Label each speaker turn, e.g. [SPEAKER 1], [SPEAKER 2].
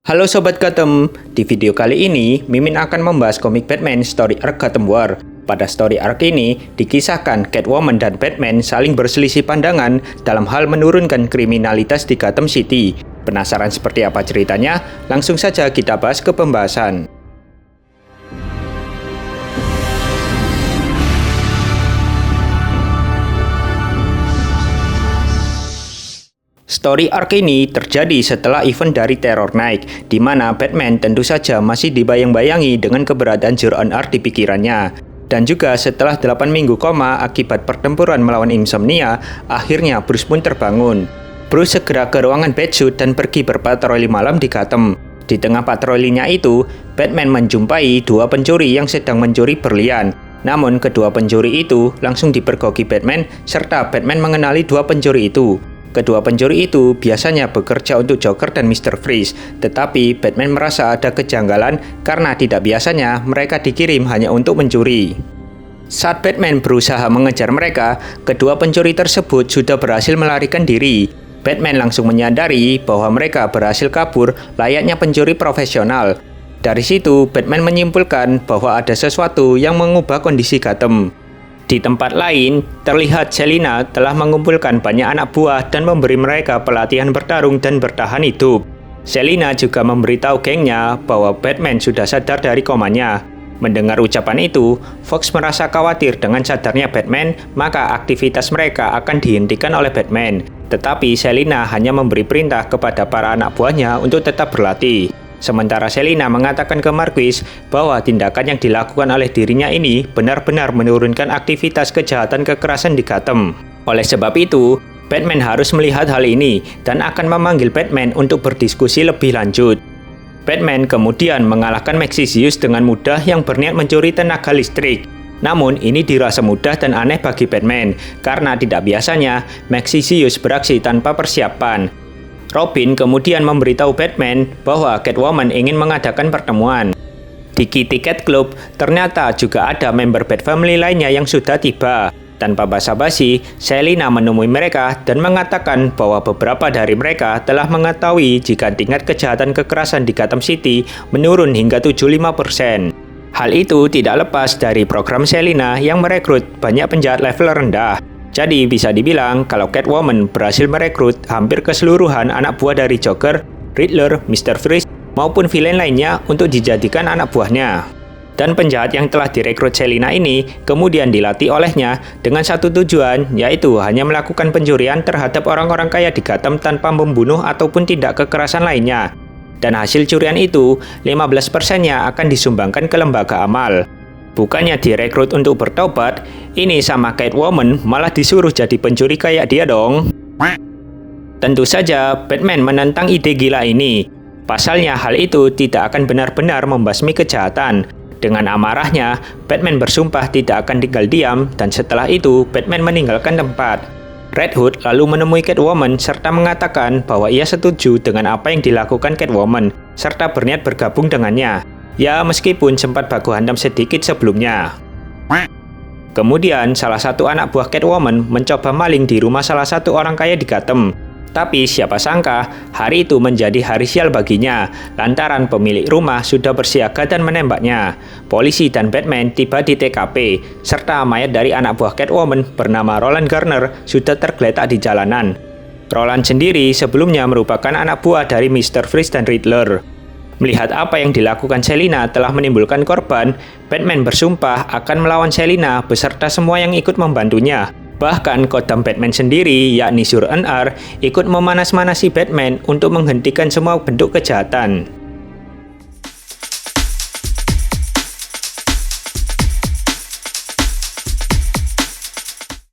[SPEAKER 1] Halo Sobat Gotham, di video kali ini Mimin akan membahas komik Batman Story Arc Gotham War. Pada Story Arc ini dikisahkan Catwoman dan Batman saling berselisih pandangan dalam hal menurunkan kriminalitas di Gotham City. Penasaran seperti apa ceritanya? Langsung saja kita bahas ke pembahasan. Story arc ini terjadi setelah event dari Terror Night, di mana Batman tentu saja masih dibayang-bayangi dengan keberadaan Zero-On Arc di pikirannya. Dan juga setelah 8 minggu koma akibat pertempuran melawan insomnia, akhirnya Bruce pun terbangun. Bruce segera ke ruangan Batsuit dan pergi berpatroli malam di Gotham. Di tengah patrolinya itu, Batman menjumpai dua pencuri yang sedang mencuri berlian. Namun kedua pencuri itu langsung dipergoki Batman, serta Batman mengenali dua pencuri itu. Kedua pencuri itu biasanya bekerja untuk Joker dan Mr. Freeze, tetapi Batman merasa ada kejanggalan karena tidak biasanya mereka dikirim hanya untuk mencuri. Saat Batman berusaha mengejar mereka, kedua pencuri tersebut sudah berhasil melarikan diri. Batman langsung menyadari bahwa mereka berhasil kabur layaknya pencuri profesional. Dari situ, Batman menyimpulkan bahwa ada sesuatu yang mengubah kondisi Gotham. Di tempat lain, terlihat Selina telah mengumpulkan banyak anak buah dan memberi mereka pelatihan bertarung dan bertahan hidup. Selina juga memberitahu gengnya bahwa Batman sudah sadar dari komanya. Mendengar ucapan itu, Fox merasa khawatir dengan sadarnya Batman, maka aktivitas mereka akan dihentikan oleh Batman. Tetapi Selina hanya memberi perintah kepada para anak buahnya untuk tetap berlatih. Sementara Selina mengatakan ke Marquis bahwa tindakan yang dilakukan oleh dirinya ini benar-benar menurunkan aktivitas kejahatan kekerasan di Gotham. Oleh sebab itu, Batman harus melihat hal ini dan akan memanggil Batman untuk berdiskusi lebih lanjut. Batman kemudian mengalahkan Maxixius dengan mudah yang berniat mencuri tenaga listrik. Namun ini dirasa mudah dan aneh bagi Batman karena tidak biasanya Maxixius beraksi tanpa persiapan. Robin kemudian memberitahu Batman bahwa Catwoman ingin mengadakan pertemuan. Di Kitty Cat Club, ternyata juga ada member Bat Family lainnya yang sudah tiba. Tanpa basa-basi, Selina menemui mereka dan mengatakan bahwa beberapa dari mereka telah mengetahui jika tingkat kejahatan kekerasan di Gotham City menurun hingga 75%. Hal itu tidak lepas dari program Selina yang merekrut banyak penjahat level rendah. Jadi bisa dibilang kalau Catwoman berhasil merekrut hampir keseluruhan anak buah dari Joker, Riddler, Mr. Freeze, maupun villain lainnya untuk dijadikan anak buahnya. Dan penjahat yang telah direkrut Selina ini kemudian dilatih olehnya dengan satu tujuan, yaitu hanya melakukan pencurian terhadap orang-orang kaya di Gotham tanpa membunuh ataupun tindak kekerasan lainnya. Dan hasil curian itu, 15%-nya akan disumbangkan ke lembaga amal. Bukannya direkrut untuk bertobat, ini sama Catwoman malah disuruh jadi pencuri kayak dia dong. Tentu saja Batman menentang ide gila ini. Pasalnya hal itu tidak akan benar-benar membasmi kejahatan. Dengan amarahnya, Batman bersumpah tidak akan tinggal diam dan setelah itu Batman meninggalkan tempat. Red Hood lalu menemui Catwoman serta mengatakan bahwa ia setuju dengan apa yang dilakukan Catwoman serta berniat bergabung dengannya. Ya, meskipun sempat baku hantam sedikit sebelumnya. Kemudian, salah satu anak buah Catwoman mencoba maling di rumah salah satu orang kaya di Gotham. Tapi siapa sangka, hari itu menjadi hari sial baginya, lantaran pemilik rumah sudah bersiaga dan menembaknya. Polisi dan Batman tiba di TKP, serta mayat dari anak buah Catwoman bernama Roland Garner sudah tergeletak di jalanan. Roland sendiri sebelumnya merupakan anak buah dari Mr. Freeze dan Riddler. Melihat apa yang dilakukan Selina telah menimbulkan korban, Batman bersumpah akan melawan Selina beserta semua yang ikut membantunya. Bahkan Gotham Batman sendiri, yakni Zero-On Arc, ikut memanas-manasi Batman untuk menghentikan semua bentuk kejahatan.